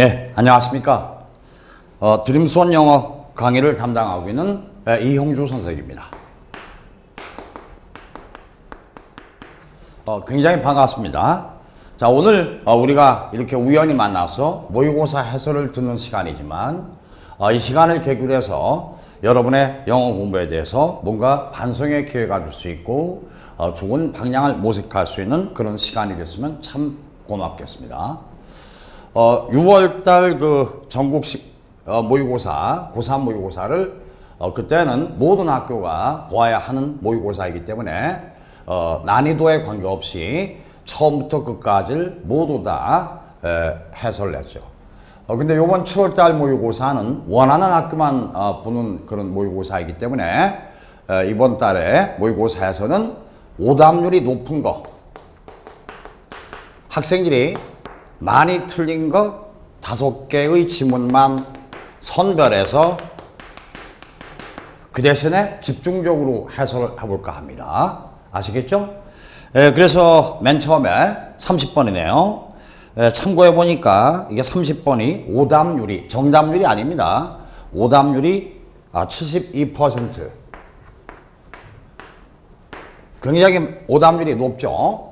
예, 안녕하십니까. 드림스원 영어 강의를 담당하고 있는 이형주 선생입니다. 굉장히 반갑습니다. 자, 오늘 우리가 이렇게 우연히 만나서 모의고사 해설을 듣는 시간이지만 이 시간을 계기로 해서 여러분의 영어 공부에 대해서 뭔가 반성의 기회가 될 수 있고 좋은 방향을 모색할 수 있는 그런 시간이 됐으면 참 고맙겠습니다. 6월달 그 전국식 모의고사, 고3 모의고사를 그때는 모든 학교가 보아야 하는 모의고사이기 때문에 난이도에 관계없이 처음부터 끝까지를 모두 다 해설을 했죠. 근데 이번 7월달 모의고사는 원하는 학교만 보는 그런 모의고사이기 때문에 이번 달에 모의고사에서는 오답률이 높은 거, 학생들이 많이 틀린 거 5개의 지문만 선별해서 그 대신에 집중적으로 해설을 해볼까 합니다. 아시겠죠? 그래서 맨 처음에 30번이네요. 참고해 보니까 이게 30번이 오답률이, 정답률이 아닙니다. 오답률이 72%. 굉장히 오답률이 높죠?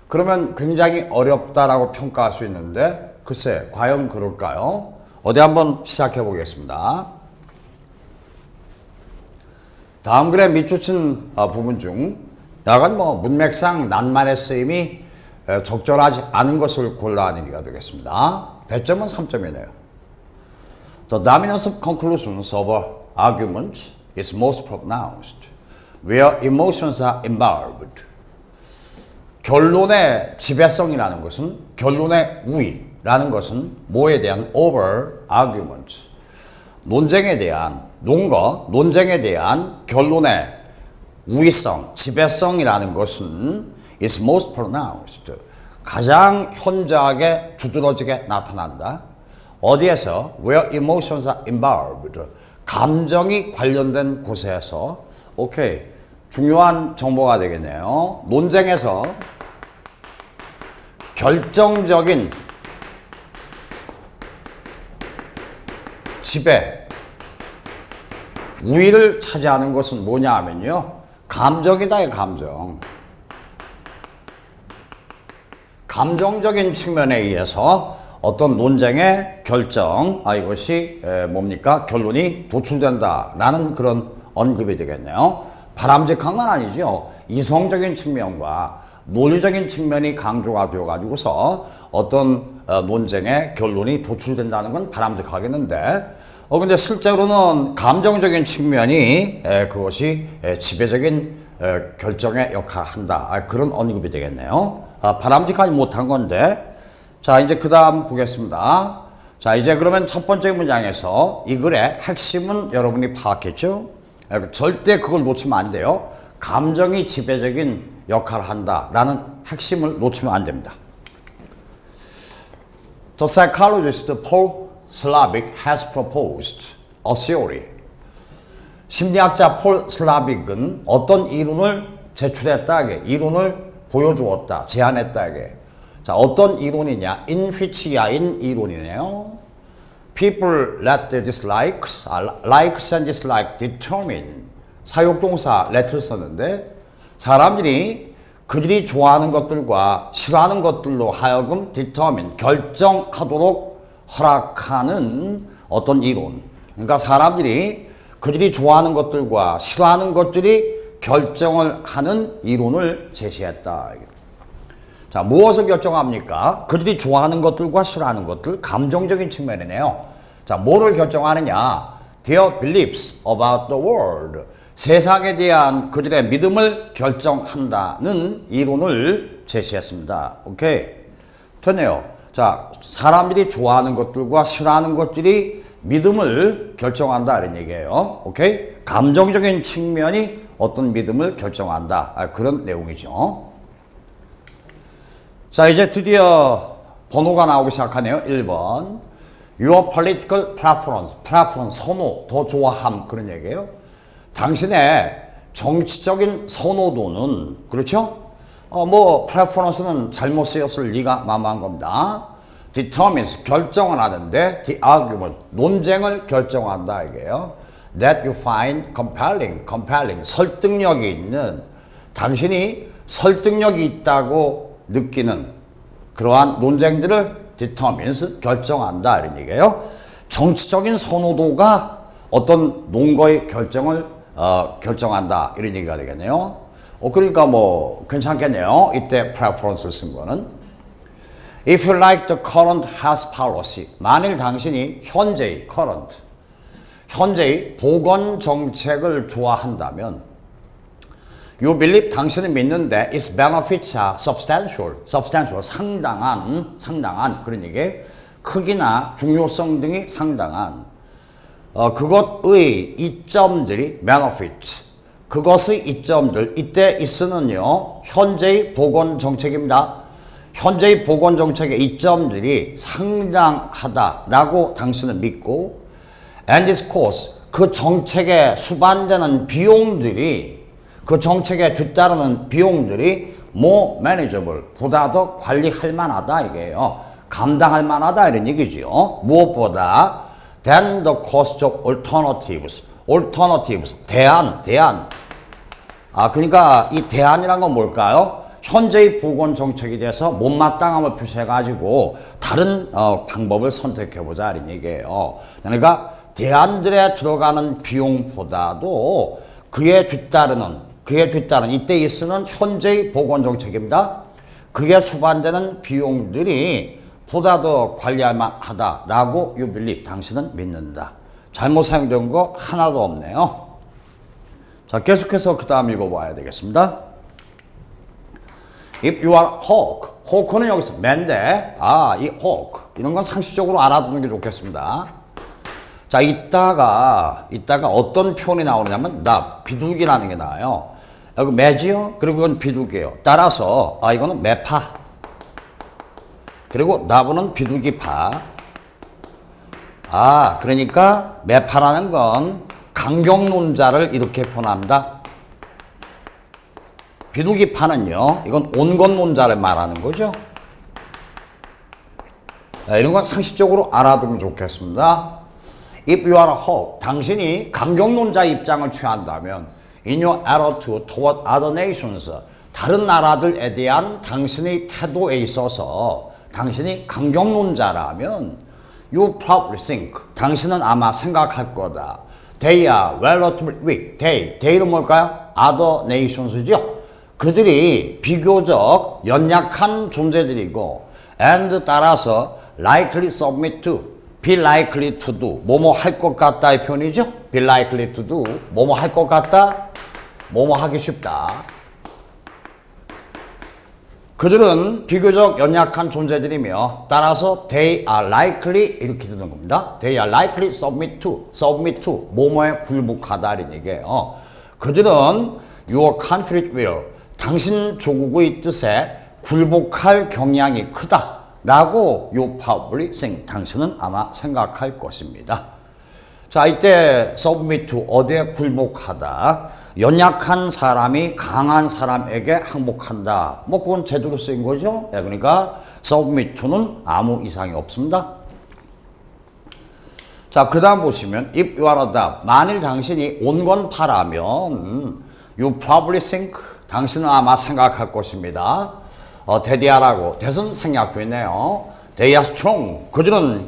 그러면 굉장히 어렵다라고 평가할 수 있는데 글쎄 과연 그럴까요? 어디 한번 시작해 보겠습니다. 다음 글의 밑줄친 부분 중 약간 문맥상 낱말의 쓰임이 적절하지 않은 것을 골라내는 게 되겠습니다. 배점은 3점이네요. The dominance of conclusions of an argument is most pronounced where emotions are involved. 결론의 지배성이라는 것은, 결론의 우위라는 것은 뭐에 대한 over argument, 논쟁에 대한, 논쟁에 대한 결론의 우위성, 지배성이라는 것은 is most pronounced, 가장 현저하게 두드러지게 나타난다. 어디에서? Where emotions are involved, 감정이 관련된 곳에서. 오케이, 중요한 정보가 되겠네요. 논쟁에서 결정적인 지배, 우위를 차지하는 것은 뭐냐 하면요, 감정이다. 감정. 감정적인 측면에 의해서 어떤 논쟁의 결정, 이것이 뭡니까? 결론이 도출된다라는 그런 언급이 되겠네요. 바람직한 건 아니죠. 이성적인 측면과 논리적인 측면이 강조가 되어가지고서 어떤 논쟁의 결론이 도출된다는 건 바람직하겠는데, 근데 실제로는 감정적인 측면이 그것이 지배적인 결정의 역할을 한다. 그런 언급이 되겠네요. 바람직하지 못한 건데, 자, 이제 그 다음 보겠습니다. 자, 이제 그러면 첫 번째 문장에서 이 글의 핵심은 여러분이 파악했죠? 절대 그걸 놓치면 안 돼요. 감정이 지배적인 역할을 한다라는 핵심을 놓치면 안 됩니다. The psychologist Paul Slavik has proposed a theory. 심리학자 폴 슬라빅은 어떤 이론을 제출했다. 이론을 보여주었다. 제안했다. 자, 어떤 이론이냐? in which 야인 이론이네요. People let their dislikes, likes and dislikes determine. 사역동사 let을 썼는데 사람들이 그들이 좋아하는 것들과 싫어하는 것들로 하여금 determine, 결정하도록 허락하는 어떤 이론. 그러니까 사람들이 그들이 좋아하는 것들과 싫어하는 것들이 결정을 하는 이론을 제시했다. 자, 무엇을 결정합니까? 그들이 좋아하는 것들과 싫어하는 것들, 감정적인 측면이네요. 자, 뭐를 결정하느냐? Their beliefs about the world. 세상에 대한 그들의 믿음을 결정한다는 이론을 제시했습니다. 오케이. 됐네요. 자, 사람들이 좋아하는 것들과 싫어하는 것들이 믿음을 결정한다. 이런 얘기예요. 오케이. 감정적인 측면이 어떤 믿음을 결정한다. 그런 내용이죠. 자, 이제 드디어 번호가 나오기 시작하네요. 1번. Your political preference. preference, 선호, 더 좋아함. 그런 얘기예요. 당신의 정치적인 선호도는, 그렇죠? preference는 잘못 쓰였을 리가 만무한 겁니다. determines 결정을 하는데 the argument 논쟁을 결정한다 이게요. that you find compelling 설득력이 있는 당신이 설득력이 있다고 느끼는 그러한 논쟁들을 determines 결정한다 이런 얘기예요. 정치적인 선호도가 어떤 논거의 결정을 결정한다 이런 얘기가 되겠네요. 그러니까 뭐 괜찮겠네요. 이때 preference 쓴 거는 If you like the current health policy 만일 당신이 현재의 보건 정책을 좋아한다면 You believe 당신은 믿는데 its benefits are substantial 상당한 그런 얘기 크기나 중요성 등이 상당한 그것의 이점들이 benefits 그것의 이점들 이때 is는요 현재의 보건 정책입니다. 현재의 보건 정책의 이점들이 상당하다라고 당신은 믿고 and its cost 그 정책에 수반되는 비용들이 그 정책에 뒤따르는 비용들이 more manageable 보다 더 관리할 만하다 이게요. 감당할 만하다 이런 얘기죠. 무엇보다 than the cost of alternatives 대안 그러니까 이 대안이란 건 뭘까요? 현재의 보건 정책에 대해서 못마땅함을 표시해가지고 다른 방법을 선택해보자 이런 얘기예요. 그러니까 대안들에 들어가는 비용보다도 그에 뒤따르는 이때 있으는 현재의 보건 정책입니다. 그게 수반되는 비용들이 보다 더 관리할 만하다라고 you believe 당신은 믿는다. 잘못 사용된 거 하나도 없네요. 자 계속해서 그 다음 읽어봐야 되겠습니다. If you are hawk는 여기서 맨데 이 hawk 이런 건 상식적으로 알아두는 게 좋겠습니다. 자 이따가 어떤 표현이 나오느냐면 비둘기라는 게 나와요. 여기 매지요 그리고 이건 비둘기예요. 따라서 이거는 매파 그리고 나무는 비둘기파 그러니까 매파라는 건 강경론자를 이렇게 표현합니다. 비둘기파는요 이건 온건론자를 말하는 거죠. 이런 건 상식적으로 알아두면 좋겠습니다. If you are a hawk 당신이 강경론자 입장을 취한다면 in your attitude toward other nations 다른 나라들에 대한 당신의 태도에 있어서 당신이 강경론자라면 you probably think 당신은 아마 생각할 거다. They are relatively weak. They는 뭘까요? Other nations죠. 그들이 비교적 연약한 존재들이고 and 따라서 likely submit to, be likely to do 뭐뭐 할 것 같다의 표현이죠. be likely to do 뭐뭐 할 것 같다, 뭐뭐 하기 쉽다. 그들은 비교적 연약한 존재들이며 따라서 they are likely 이렇게 되는 겁니다. They are likely submit to 뭐뭐에 굴복하다 이런 얘기예요. 그들은 your country will 당신 조국의 뜻에 굴복할 경향이 크다라고 you probably think 당신은 아마 생각할 것입니다. 자 이때 submit to 어디에 굴복하다 연약한 사람이 강한 사람에게 항복한다. 뭐 그건 제대로 쓰인 거죠. 그러니까 submit to는 아무 이상이 없습니다. 자 그 다음 보시면 if you are a dove 만일 당신이 온건파라면 you probably think 당신은 아마 생각할 것입니다. 대디아라고 대선 생략도 있네요. They are strong 그들은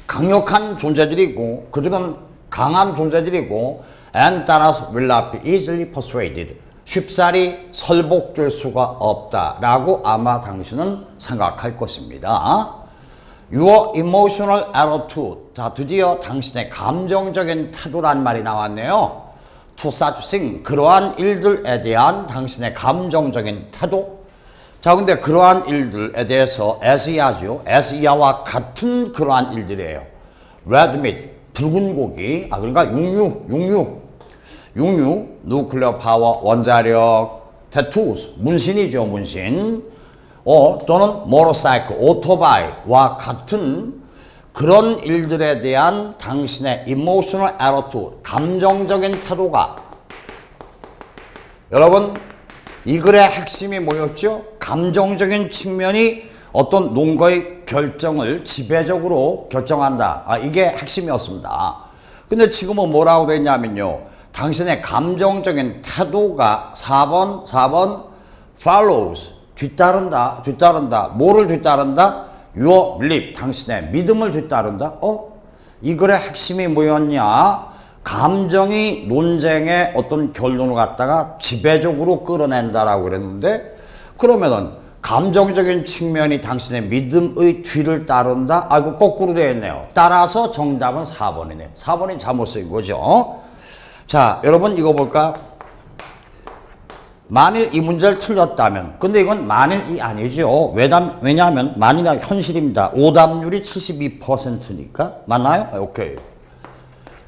강력한 존재들이고 그들은 강한 존재들이고 and 따라서 will not be easily persuaded 쉽사리 설복될 수가 없다라고 아마 당신은 생각할 것입니다. Your emotional attitude 자 드디어 당신의 감정적인 태도란 말이 나왔네요. To such things 그러한 일들에 대한 당신의 감정적인 태도 자 근데 그러한 일들에 대해서 as 이하죠. as 이하와 같은 그러한 일들이에요. red meat 붉은 고기 그러니까 육류 누클레어 파워 원자력 tattoos 문신이죠. 문신 또는 motorcycle 오토바이와 같은 그런 일들에 대한 당신의 emotional attitude 감정적인 태도가 여러분 이 글의 핵심이 뭐였죠? 감정적인 측면이 어떤 논거의 결정을 지배적으로 결정한다. 이게 핵심이었습니다. 근데 지금은 뭐라고 되어 있냐면요. 당신의 감정적인 태도가 4번 follows 뒤따른다. 뭐를 뒤따른다? your belief 당신의 믿음을 뒤따른다. 이 글의 핵심이 뭐였냐? 감정이 논쟁의 어떤 결론을 갖다가 지배적으로 끌어낸다라고 그랬는데, 그러면은 감정적인 측면이 당신의 믿음의 뒤를 따른다? 이거 거꾸로 되어 있네요. 따라서 정답은 4번이네요. 4번이 잘못 쓰인 거죠. 자, 여러분 이거 볼까? 만일 이 문제를 틀렸다면, 근데 이건 만일이 아니죠. 왜냐하면 만일이 현실입니다. 오답률이 72%니까. 맞나요? 오케이.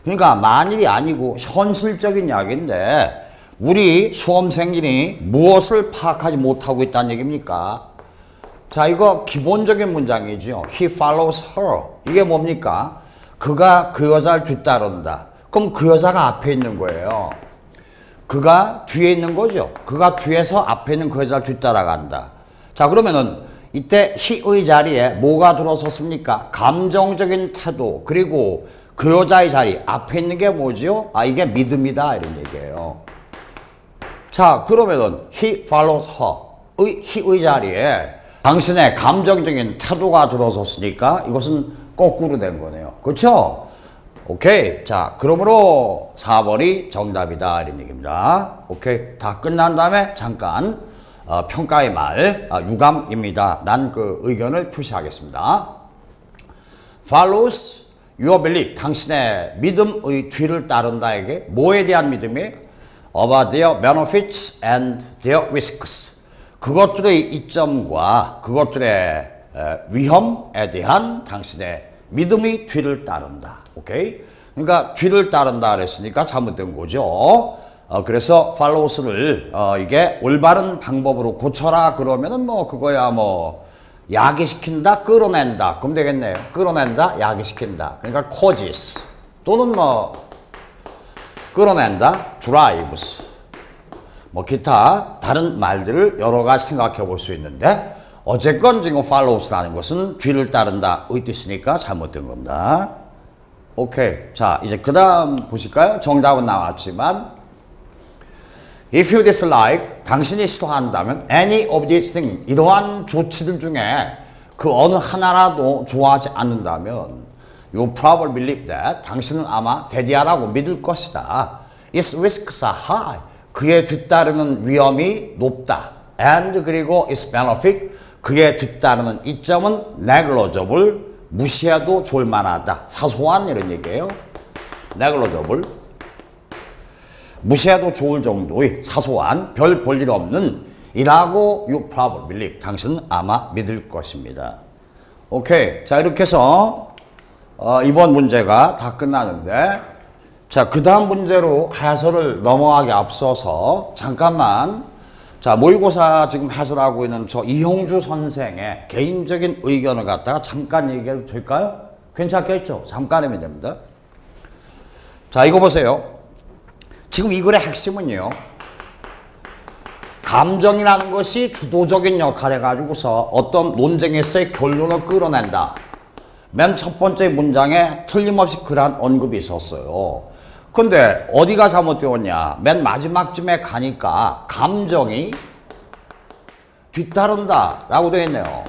그러니까 만일이 아니고 현실적인 이야기인데, 우리 수험생들이 무엇을 파악하지 못하고 있다는 얘기입니까? 자, 이거 기본적인 문장이죠. He follows her. 이게 뭡니까? 그가 그 여자를 뒤따른다. 그럼 그 여자가 앞에 있는 거예요. 그가 뒤에 있는 거죠. 그가 뒤에서 앞에 있는 그 여자를 뒤따라간다. 자, 그러면은 이때 he의 자리에 뭐가 들어섰습니까? 감정적인 태도, 그리고 그 여자의 자리 앞에 있는 게 뭐죠? 이게 믿음이다 이런 얘기예요. 자, 그러면은 he follows her he의 자리에 당신의 감정적인 태도가 들어섰으니까 이것은 거꾸로 된 거네요. 그렇죠? 오케이. 자, 그러므로 4번이 정답이다 이런 얘기입니다. 오케이. 다 끝난 다음에 잠깐 평가의 말 유감입니다. 난 그 의견을 표시하겠습니다. follows your belief 당신의 믿음의 뒤를 따른다에게 뭐에 대한 믿음이에요? about their benefits and their risks. 그것들의 이점과 그것들의 위험에 대한 당신의 믿음이 뒤를 따른다. 오케이? 그러니까 뒤를 따른다 그랬으니까 잘못된 거죠. 그래서 follows를 이게 올바른 방법으로 고쳐라 그러면은 뭐 그거야 뭐 야기시킨다, 끌어낸다. 그럼 되겠네요. 끌어낸다, 야기시킨다. 그러니까 causes 또는 뭐 끌어낸다, drives. 뭐 기타 다른 말들을 여러 가지 생각해 볼 수 있는데 어쨌건 지금 follows라는 것은 뒤를 따른다 의 뜻이니까 잘못된 겁니다. 오케이. 자, 이제 그 다음 보실까요? 정답은 나왔지만 if you dislike 당신이 싫어한다면 any of these things 이러한 조치들 중에 그 어느 하나라도 좋아하지 않는다면 you probably believe that 당신은 아마 대디하라고 믿을 것이다. its risks are high 그에 뒤따르는 위험이 높다. and 그리고 its benefit 그에 뒤따르는 이점은 negligible 무시해도 좋을 만하다. 사소한 이런 얘기예요. negligible 무시해도 좋을 정도의 사소한 별 볼일 없는 이라고 you probably believe 당신은 아마 믿을 것입니다. 오케이. 자, 이렇게 해서 이번 문제가 다 끝나는데, 자, 그 다음 문제로 해설을 넘어가기 앞서서 잠깐만, 자, 모의고사 지금 해설하고 있는 저 이형주 선생의 개인적인 의견을 갖다가 잠깐 얘기해도 될까요? 괜찮겠죠? 잠깐이면 됩니다. 자, 이거 보세요. 지금 이 글의 핵심은요, 감정이라는 것이 주도적인 역할을 해가지고서 어떤 논쟁에서의 결론을 끌어낸다. 맨 첫 번째 문장에 틀림없이 그러한 언급이 있었어요. 근데 어디가 잘못되었냐? 맨 마지막쯤에 가니까 감정이 뒤따른다 라고 되어 있네요.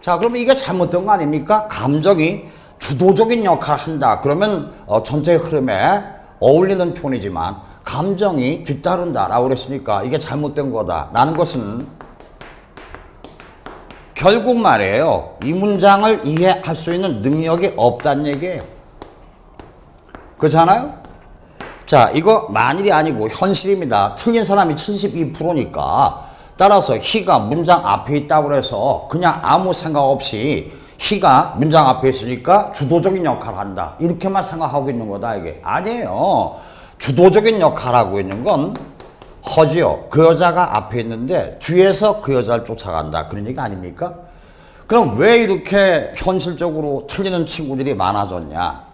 자, 그러면 이게 잘못된 거 아닙니까? 감정이 주도적인 역할을 한다. 그러면 전체 흐름에 어울리는 표현이지만 감정이 뒤따른다 라고 그랬으니까 이게 잘못된 거다 라는 것은 결국 말이에요. 이 문장을 이해할 수 있는 능력이 없다는 얘기예요. 그렇잖아요? 자, 이거 만일이 아니고 현실입니다. 틀린 사람이 72%니까 따라서 he가 문장 앞에 있다고 해서 그냥 아무 생각 없이 he가 문장 앞에 있으니까 주도적인 역할을 한다. 이렇게만 생각하고 있는 거다 이게. 아니에요. 주도적인 역할을 하고 있는 건 her지요. 그 여자가 앞에 있는데 뒤에서 그 여자를 쫓아간다. 그런 얘기 아닙니까? 그럼 왜 이렇게 현실적으로 틀리는 친구들이 많아졌냐?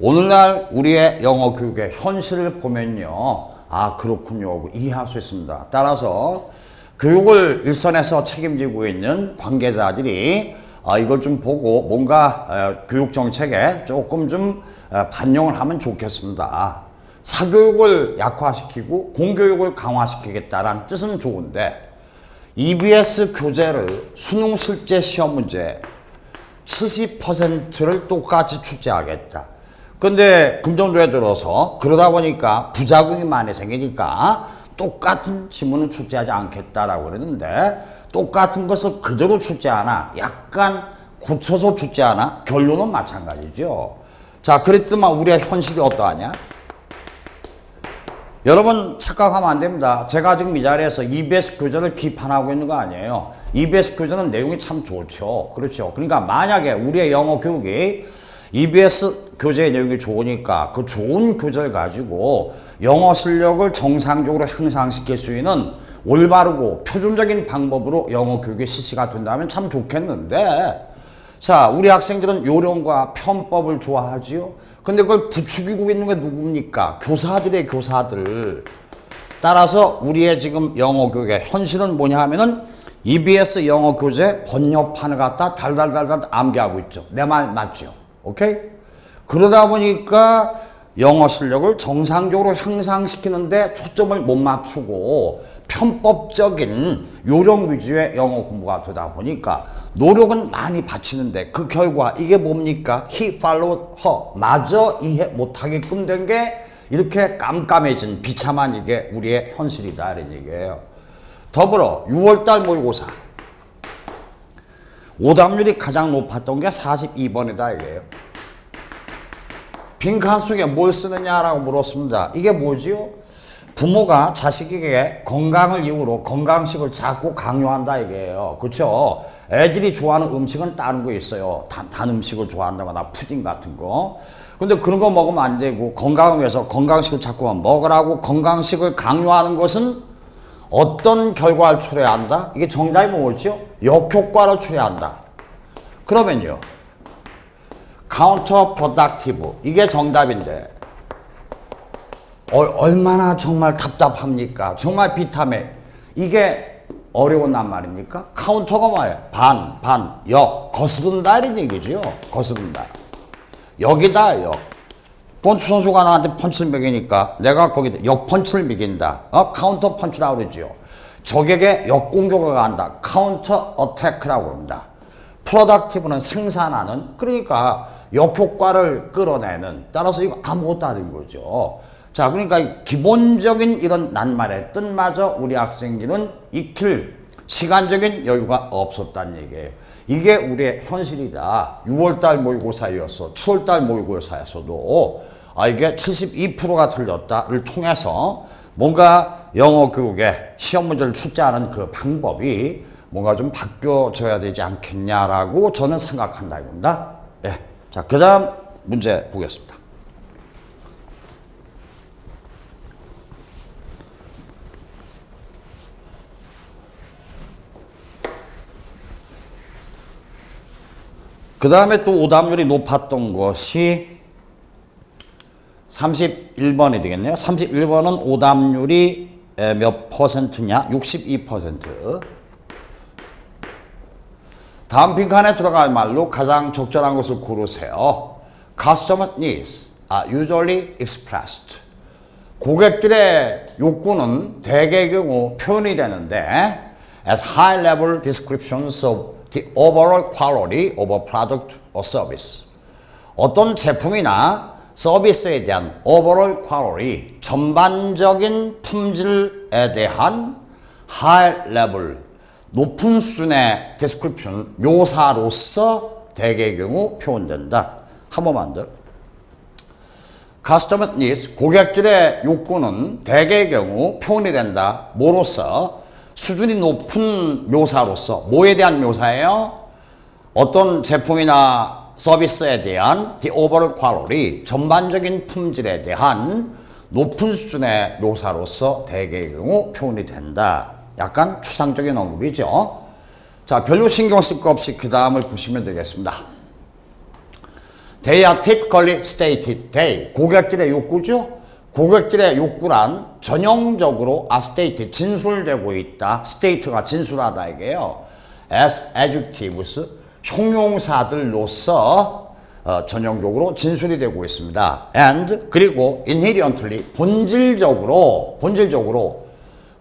오늘날 우리의 영어 교육의 현실을 보면요. 아, 그렇군요. 이해할 수 있습니다. 따라서 교육을 일선에서 책임지고 있는 관계자들이 이걸 좀 보고 뭔가 교육 정책에 조금 좀 반영을 하면 좋겠습니다. 사교육을 약화시키고 공교육을 강화시키겠다라는 뜻은 좋은데 EBS 교재를 수능 실제 시험 문제 70%를 똑같이 출제하겠다. 근데 금년도에 들어서 그러다 보니까 부작용이 많이 생기니까 똑같은 지문은 출제하지 않겠다라고 그랬는데 똑같은 것을 그대로 출제하나 약간 고쳐서 출제하나 결론은 마찬가지죠. 자, 그랬더만 우리의 현실이 어떠하냐? 여러분 착각하면 안 됩니다. 제가 지금 이 자리에서 EBS 교재를 비판하고 있는 거 아니에요. EBS 교재는 내용이 참 좋죠. 그렇죠. 그러니까 만약에 우리의 영어 교육이 EBS 교재의 내용이 좋으니까 그 좋은 교재를 가지고 영어 실력을 정상적으로 향상시킬 수 있는 올바르고 표준적인 방법으로 영어 교육이 실시가 된다면 참 좋겠는데, 자, 우리 학생들은 요령과 편법을 좋아하지요. 근데 그걸 부추기고 있는 게 누굽니까? 교사들의 교사들. 따라서 우리의 지금 영어 교육의 현실은 뭐냐 하면은 EBS 영어 교재 번역판을 갖다 달달달달 암기하고 있죠. 내 말 맞죠? 오케이? 그러다 보니까 영어 실력을 정상적으로 향상시키는데 초점을 못 맞추고 편법적인 요령 위주의 영어 공부가 되다 보니까 노력은 많이 바치는데 그 결과 이게 뭡니까? He followed her. 마저 이해 못하게끔 된 게 이렇게 깜깜해진 비참한 이게 우리의 현실이다 이런 얘기예요. 더불어 6월달 모의고사 오답률이 가장 높았던 게 42번이다 이게요. 빈칸 속에 뭘 쓰느냐라고 물었습니다. 이게 뭐지요? 부모가 자식에게 건강을 이유로 건강식을 자꾸 강요한다 이게요. 그렇죠? 애들이 좋아하는 음식은 다른 거 있어요. 단 음식을 좋아한다거나 푸딩 같은 거. 근데 그런 거 먹으면 안 되고 건강을 위해서 건강식을 자꾸만 먹으라고 건강식을 강요하는 것은 어떤 결과를 초래한다? 이게 정답이 뭐죠? 역효과를 초래한다. 그러면요. counter productive. 이게 정답인데 얼마나 정말 답답합니까? 정말 비참해. 이게 어려운단 말입니까? 카운터가 뭐예요? 역, 거스른다 이런 얘기죠. 거스른다. 역이다, 역. 펀치 선수가 나한테 펀치를 매기니까 내가 거기다 역 펀치를 매긴다. 카운터 펀치라고 그러죠. 적에게 역공격을 한다. 카운터 어태크라고 합니다. 프로덕티브는 생산하는, 그러니까 역효과를 끌어내는, 따라서 이거 아무것도 아닌 거죠. 자, 그러니까 기본적인 이런 낱말의 뜻마저 우리 학생들은 익힐 시간적인 여유가 없었다는 얘기예요. 이게 우리의 현실이다. 6월달 모의고사였어. 7월달 모의고사에서도 이게 72%가 틀렸다를 통해서 뭔가 영어 교육의 시험 문제를 출제하는 그 방법이 뭔가 좀 바뀌어져야 되지 않겠냐라고 저는 생각한다 이겁니다. 예. 자, 그 다음 문제 보겠습니다. 그 다음에 또 오답률이 높았던 것이 31번이 되겠네요. 31번은 오답률이 몇 퍼센트냐? 62%. 다음 빈칸에 들어갈 말로 가장 적절한 것을 고르세요. Customer needs are usually expressed. 고객들의 욕구는 대개의 경우 표현이 되는데 as high-level descriptions of the overall quality of a product or service. 어떤 제품이나 서비스에 대한 overall quality, 전반적인 품질에 대한 high level, 높은 수준의 description, 묘사로서 대개의 경우 표현된다. 한 번만 더. Customer needs, 고객들의 욕구는 대개의 경우 표현이 된다. 뭐로서? 수준이 높은 묘사로서. 뭐에 대한 묘사예요? 어떤 제품이나 서비스에 대한 the overall quality, 전반적인 품질에 대한 높은 수준의 묘사로서 대개의 경우 표현이 된다. 약간 추상적인 언급이죠. 자, 별로 신경 쓸 거 없이 그 다음을 보시면 되겠습니다. They are typically stated. They, 고객들의 욕구죠. 고객들의 욕구란 전형적으로 state, 진술되고 있다. state가 진술하다 이게요. as adjectives, 형용사들로서 전형적으로 진술이 되고 있습니다. and 그리고 inherently, 본질적으로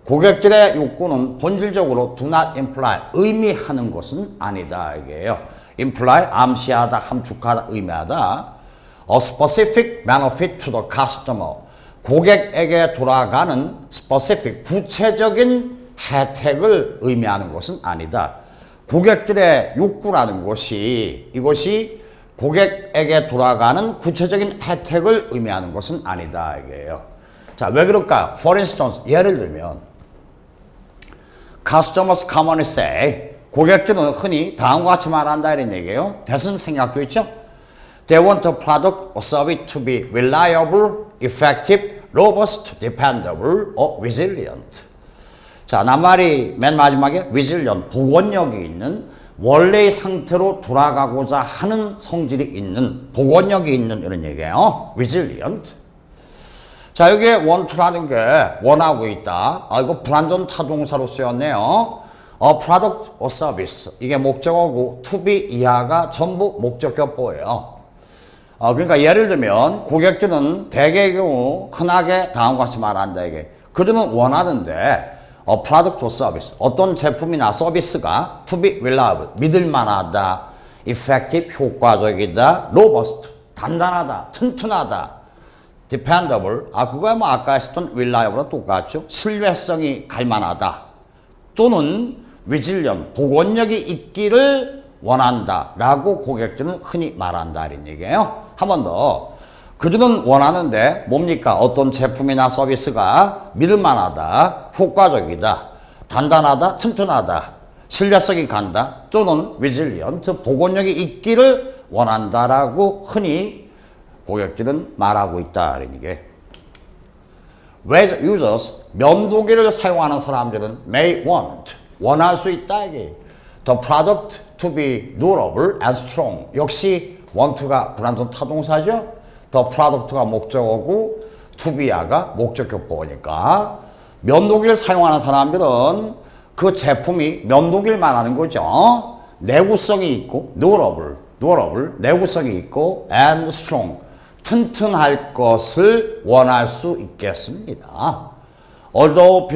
고객들의 욕구는 본질적으로 do not imply, 의미하는 것은 아니다 이게요. imply, 암시하다, 함축하다, 의미하다. a specific benefit to the customer, 고객에게 돌아가는 specific, 구체적인 혜택을 의미하는 것은 아니다. 고객들의 욕구라는 것이, 이것이 고객에게 돌아가는 구체적인 혜택을 의미하는 것은 아니다 이게요. 자, 왜 그럴까요? For instance, 예를 들면 customers commonly say, 고객들은 흔히 다음과 같이 말한다 이런 얘기예요. 대선 생각도 있죠. They want a product or service to be reliable, effective, robust, dependable, or resilient. 자, 낱말이 맨 마지막에 resilient, 복원력이 있는, 원래의 상태로 돌아가고자 하는 성질이 있는, 복원력이 있는 이런 얘기예요. resilient. 자, 여기에 want라는 게 원하고 있다. 이거 불완전 타동사로 쓰였네요. product or service, 이게 목적어고 to be 이하가 전부 목적격보예요. 그러니까 예를 들면 고객들은 대개의 경우 흔하게 다음과 같이 말한다 이게. 그들은 원하는데 product or service, 어떤 제품이나 서비스가 to be reliable, 믿을만하다, effective, 효과적이다, robust, 단단하다, 튼튼하다, dependable, 그거야 뭐 아까 했었던 reliable랑 똑같죠. 신뢰성이 갈만하다, 또는 resilient, 복원력이 있기를 원한다 라고 고객들은 흔히 말한다 이런 얘기예요. 한 번 더. 그들은 원하는데 뭡니까? 어떤 제품이나 서비스가 믿을만하다, 효과적이다, 단단하다, 튼튼하다, 신뢰성이 간다, 또는 resilient, 복원력이 있기를 원한다라고 흔히 고객들은 말하고 있다 이런 얘기예요. Whereas users, 면도기를 사용하는 사람들은 may want, 원할 수 있다 이게. The product to be durable and strong. 역시 want가 불완전 타동사죠. The product가 목적어고 to be가 목적격보니까 면도기를 사용하는 사람들은 그 제품이 면도기를 말하는 거죠. 내구성이 있고 durable, 내구성이 있고 and strong, 튼튼할 것을 원할 수 있겠습니다. Although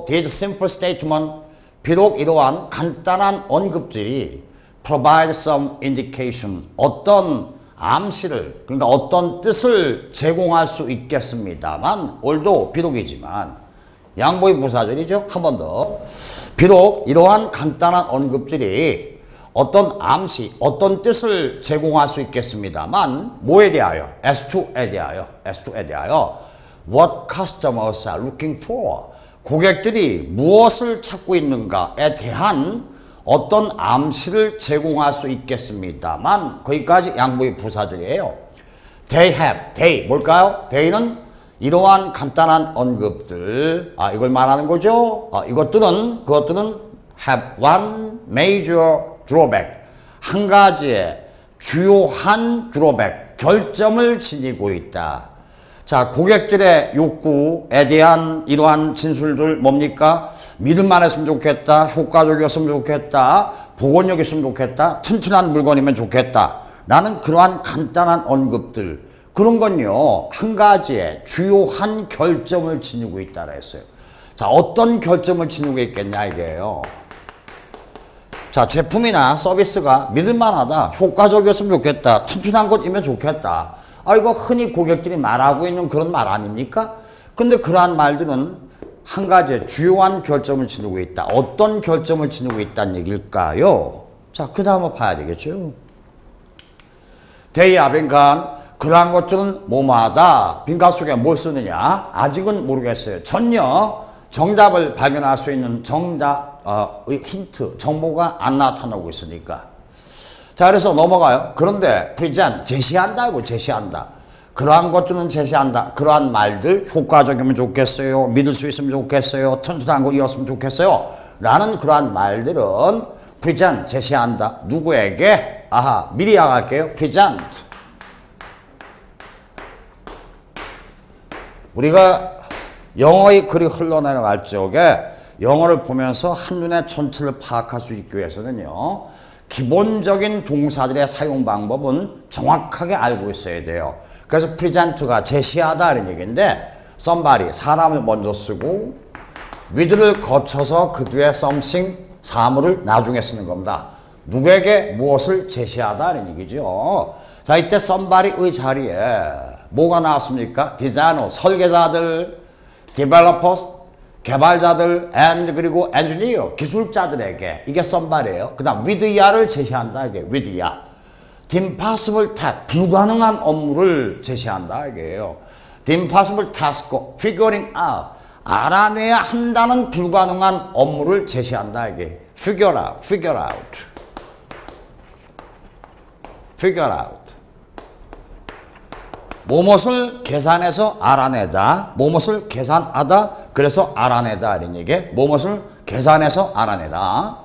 these simple statement, 비록 이러한 간단한 언급들이 provide some indication, 어떤 암시를, 그러니까 어떤 뜻을 제공할 수 있겠습니다만, although 비록이지만, 양보의 부사절이죠. 한 번 더. 비록 이러한 간단한 언급들이 어떤 암시, 어떤 뜻을 제공할 수 있겠습니다만, 뭐에 대하여? as to에 대하여 what customers are looking for, 고객들이 무엇을 찾고 있는가에 대한 어떤 암시를 제공할 수 있겠습니다만, 거기까지 양보의 부사들이에요. they 뭘까요? they는 이러한 간단한 언급들, 이걸 말하는 거죠. 그것들은 have one major drawback, 한 가지의 주요한 drawback, 결점을 지니고 있다. 자, 고객들의 욕구에 대한 이러한 진술들 뭡니까? 믿을만 했으면 좋겠다, 효과적이었으면 좋겠다, 복원력 있으면 좋겠다, 튼튼한 물건이면 좋겠다 라는 그러한 간단한 언급들, 그런 건요 한 가지의 주요한 결점을 지니고 있다라 했어요. 자, 어떤 결점을 지니고 있겠냐 이게요. 자, 제품이나 서비스가 믿을만하다, 효과적이었으면 좋겠다, 튼튼한 것이면 좋겠다, 이거 흔히 고객들이 말하고 있는 그런 말 아닙니까? 근데 그러한 말들은 한 가지의 주요한 결점을 지니고 있다. 어떤 결점을 지니고 있다는 얘기일까요? 자, 그 다음을 봐야 되겠죠. 대의 빈칸, 그러한 것들은 뭐뭐하다. 빈칸 속에 뭘 쓰느냐? 아직은 모르겠어요. 전혀 정답을 발견할 수 있는 힌트, 정보가 안 나타나고 있으니까. 자, 그래서 넘어가요. 그런데 present, 제시한다. 그러한 것들은 제시한다. 그러한 말들, 효과적이면 좋겠어요, 믿을 수 있으면 좋겠어요, 튼튼한 거이었으면 좋겠어요 라는 그러한 말들은 present, 제시한다. 누구에게? 미리 양할게요. present. 우리가 영어의 글이 흘러내려갈 적에 영어를 보면서 한눈에 전체를 파악할 수 있기 위해서는요. 기본적인 동사들의 사용 방법은 정확하게 알고 있어야 돼요. 그래서 present가 제시하다 이런 얘기인데 somebody, 사람을 먼저 쓰고 with를 거쳐서 그 뒤에 something, 사물을 나중에 쓰는 겁니다. 누구에게 무엇을 제시하다 이런 얘기죠. 자, 이때 somebody의 자리에 뭐가 나왔습니까? designer, 설계자들, developers, 개발자들, and 그리고 engineer, 기술자들에게 이게 somebody예요. 그 다음 with ya를 제시한다 이게 with ya. the impossible task, 불가능한 업무를 제시한다 이게요. the impossible task, figuring out, 알아내야 한다는 불가능한 업무를 제시한다 이게 figure out, figure out, figure out. 뭐뭇을 계산해서 알아내다, 뭐뭇을 계산하다, 그래서 알아내다 이런 얘기. 뭐뭇을 계산해서 알아내다.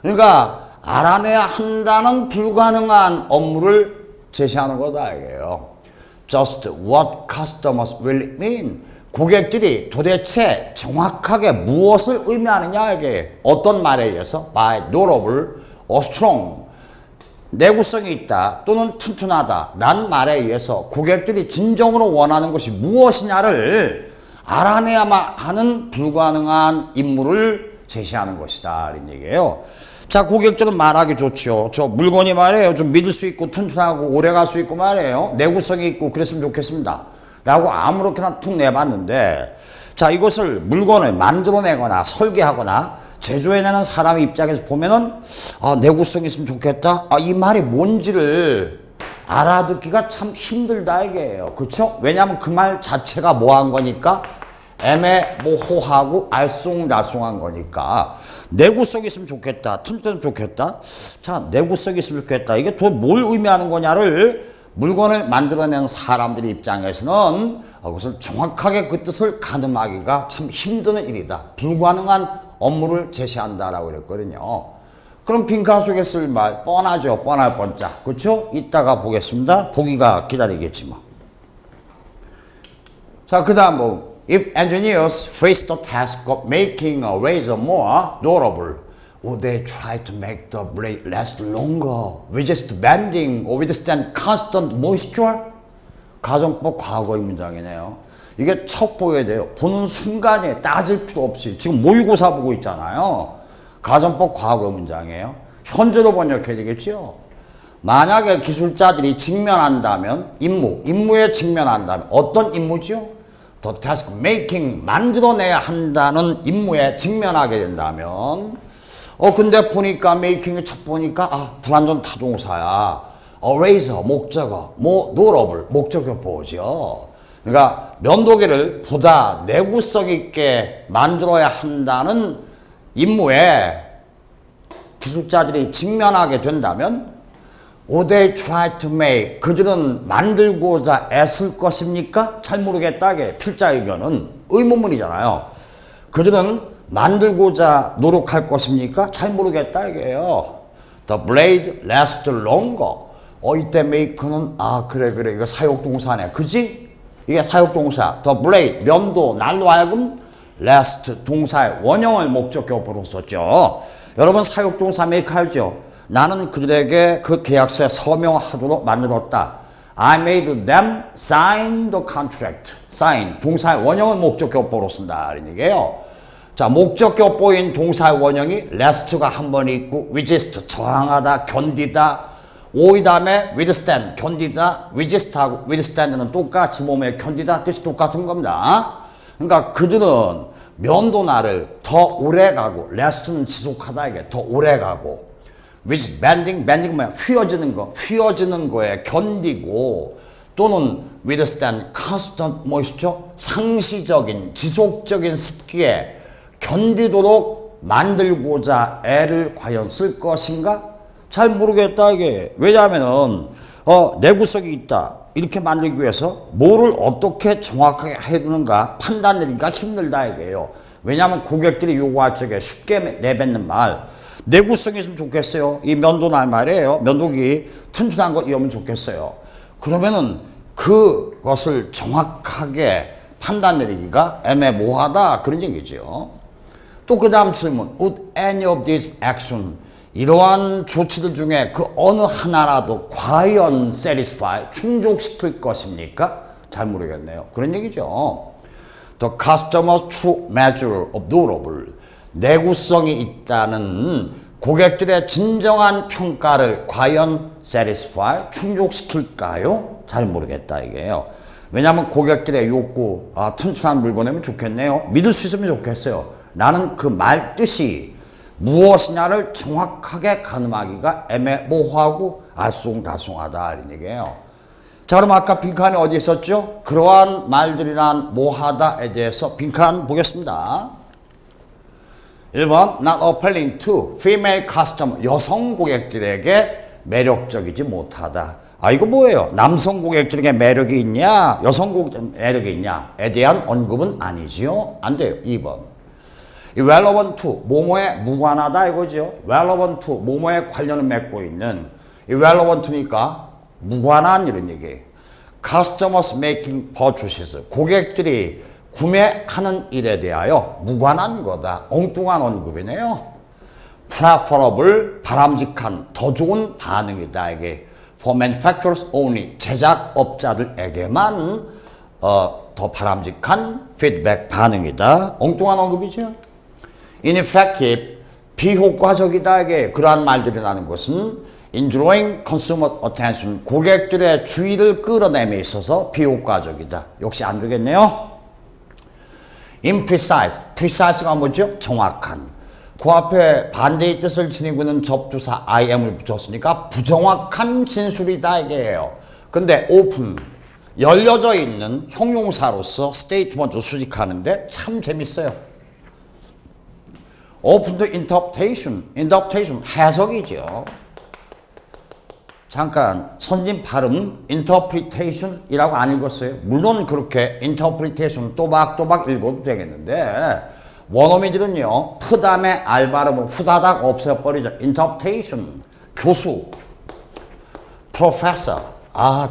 그러니까 알아내야 한다는 불가능한 업무를 제시하는 거다 이게요. Just what customers really mean. 고객들이 도대체 정확하게 무엇을 의미하느냐 이게 어떤 말에 의해서 by notable or strong. 내구성이 있다 또는 튼튼하다 라는 말에 의해서 고객들이 진정으로 원하는 것이 무엇이냐를 알아내야만 하는 불가능한 임무를 제시하는 것이다 이런 얘기예요. 자, 고객들은 말하기 좋죠. 저 물건이 말이에요. 좀 믿을 수 있고 튼튼하고 오래갈 수 있고 말이에요. 내구성이 있고 그랬으면 좋겠습니다 라고 아무렇게나 툭 내봤는데, 자, 이것을 물건을 만들어내거나 설계하거나 제조해내는 사람 입장에서 보면은 내구성이 있으면 좋겠다. 이 말이 뭔지를 알아듣기가 참 힘들다 이게요. 그렇죠? 왜냐하면 그 말 자체가 뭐한 거니까 애매모호하고 알쏭달쏭한 거니까. 내구성이 있으면 좋겠다. 튼튼하면 좋겠다. 자, 내구성이 있으면 좋겠다. 이게 또 뭘 의미하는 거냐를 물건을 만들어내는 사람들의 입장에서는 그것을 정확하게 그 뜻을 가늠하기가 참 힘든 일이다. 불가능한 업무를 제시한다라고 그랬거든요. 그럼 빈칸 속에 쓸 말 뻔하죠. 뻔할 뻔자. 그렇죠? 이따가 보겠습니다. 보기가 기다리겠지 뭐. 자, 그 다음 뭐 If engineers face the task of making a razor more durable, would they try to make the blade last longer, resist bending, or withstand constant moisture? 가정법 과거의 문장이네요. 이게 첫 보여야 돼요. 보는 순간에 따질 필요 없이. 지금 모의고사 보고 있잖아요. 가정법 과거 문장이에요. 현재로 번역해야 되겠죠. 만약에 기술자들이 직면한다면 임무에 직면한다면 어떤 임무죠? The task making, 만들어내야 한다는 임무에 직면하게 된다면 근데 보니까 making의 첫 보니까 불완전 타동사야. razor, 목적어, durable, 목적어 보죠. 그러니까 면도기를 보다 내구성 있게 만들어야 한다는 임무에 기술자들이 직면하게 된다면 would they try to make, 그들은 만들고자 애쓸 것입니까? 잘 모르겠다. 이게 필자 의견은 의문문이잖아요. 그들은 만들고자 노력할 것입니까? 잘 모르겠다 이게요. The blade lasts longer. 이때 make는 그래 이거 사역동사네. 그지? 이게 사역동사. The blade, 면도, 날로 하여금 last, 동사의 원형을 목적격으로 썼죠. 여러분 사역동사 make 알죠? 나는 그들에게 그 계약서에 서명하도록 만들었다. I made them sign the contract. sign, 동사의 원형을 목적격보로 쓴다. 이런 얘기예요. 자, 목적격보인 동사의 원형이 last가 한 번 있고 resist, 저항하다, 견디다. 오이 다음에 withstand, 견디다. resist하고 withstand는 똑같이 몸에 견디다 뜻이 똑같은 겁니다. 그러니까 그들은 면도날을 더 오래 가고, last는 지속하다 이게 더 오래 가고, with bending 뭐야? 휘어지는 거에 견디고, 또는 withstand constant moisture, 상시적인 지속적인 습기에 견디도록 만들고자 애를 과연 쓸 것인가? 잘 모르겠다 이게. 왜냐하면은 내구성이 있다 이렇게 만들기 위해서 뭐를 어떻게 정확하게 해야 되는가 판단내기가 힘들다 이게요. 왜냐하면 고객들이 요구할 적에 쉽게 내뱉는 말, 내구성이 있으면 좋겠어요. 이 면도날 말이에요. 면도기 튼튼한 거 이으면 좋겠어요. 그러면은 그것을 정확하게 판단 내리기가 애매모호하다 그런 얘기죠. 또 그 다음 질문. Would any of these action 이러한 조치들 중에 그 어느 하나라도 과연 satisfy 충족시킬 것입니까? 잘 모르겠네요. 그런 얘기죠. The customer's true measure of durable 내구성이 있다는 고객들의 진정한 평가를 과연 satisfy 충족시킬까요? 잘 모르겠다 이게요. 왜냐하면 고객들의 욕구, 튼튼한 물건이면 좋겠네요. 믿을 수 있으면 좋겠어요. 나는 그 말 뜻이 무엇이냐를 정확하게 가늠하기가 애매모호하고 알쏭달쏭하다 이런 얘기예요. 자, 그럼 아까 빈칸이 어디 있었죠? 그러한 말들이란 뭐하다에 대해서 빈칸 보겠습니다. 1번 Not appealing to female customer 여성 고객들에게 매력적이지 못하다. 이거 뭐예요? 남성 고객들에게 매력이 있냐? 여성 고객들에게 매력이 있냐에 대한 언급은 아니지요? 안 돼요. 2번 relevant to 뭐뭐에 무관하다 이거죠. relevant to 뭐뭐에 관련을 맺고 있는 relevant니까 무관한 이런 얘기. customers making purchases 고객들이 구매하는 일에 대하여 무관한 거다. 엉뚱한 언급이네요. preferable 바람직한 더 좋은 반응이다 이게. for manufacturers only 제작업자들에게만 더 바람직한 피드백 반응이다. 엉뚱한 언급이죠. ineffective 비효과적이다 이게 그러한 말들이 나는 것은 indrawing consumer attention 고객들의 주의를 끌어내에 있어서 비효과적이다. 역시 안 되겠네요. imprecise precise가 뭐죠? 정확한. 그 앞에 반대의 뜻을 지니고 있는 접두사 im을 붙였으니까 부정확한 진술이다 이게예요. 근데 open 열려져 있는 형용사로서 statement 수식하는데 참 재밌어요. open to interpretation 해석이죠. 잠깐 선진 발음 interpretation이라고 안 읽었어요. 물론 그렇게 interpretation 또박또박 읽어도 되겠는데 원어민들은요 프 다음에 알 발음은 후다닥 없애버리죠. interpretation 교수 professor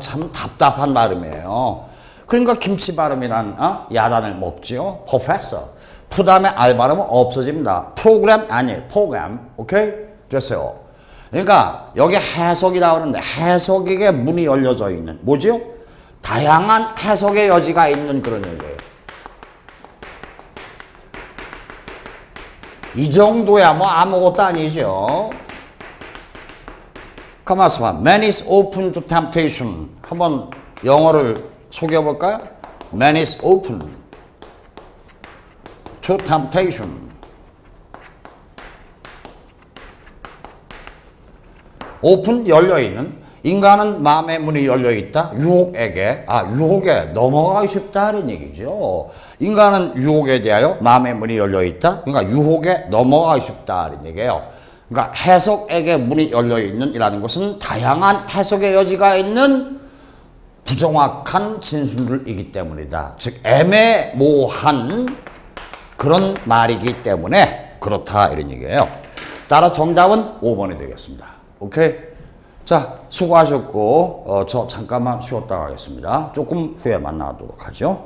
참 답답한 발음이에요. 그러니까 김치 발음이란 야단을 먹지요. professor 프 다음에 알 발음은 없어집니다. 프로그램 아니에요. 프로그램 오케이 됐어요. 그러니까 여기 해석이 나오는데 해석에게 문이 열려져 있는 뭐지요? 다양한 해석의 여지가 있는 그런 얘기예요. 이 정도야 뭐 아무것도 아니죠. 가만있어 봐. Man is open to temptation. 한번 영어를 소개해 볼까요? Man is open to temptation. 오픈 열려있는 인간은 마음의 문이 열려있다. 유혹에게 유혹에 넘어가기 쉽다는 얘기죠. 인간은 유혹에 대하여 마음의 문이 열려있다. 그러니까 유혹에 넘어가기 쉽다는 얘기예요. 그러니까 해석에게 문이 열려있는 이라는 것은 다양한 해석의 여지가 있는 부정확한 진술이기 때문이다. 즉 애매모호한 그런 말이기 때문에 그렇다 이런 얘기예요. 따라 정답은 5번이 되겠습니다. 오케이? 자, 수고하셨고 저 잠깐만 쉬었다 가겠습니다. 조금 후에 만나도록 하죠.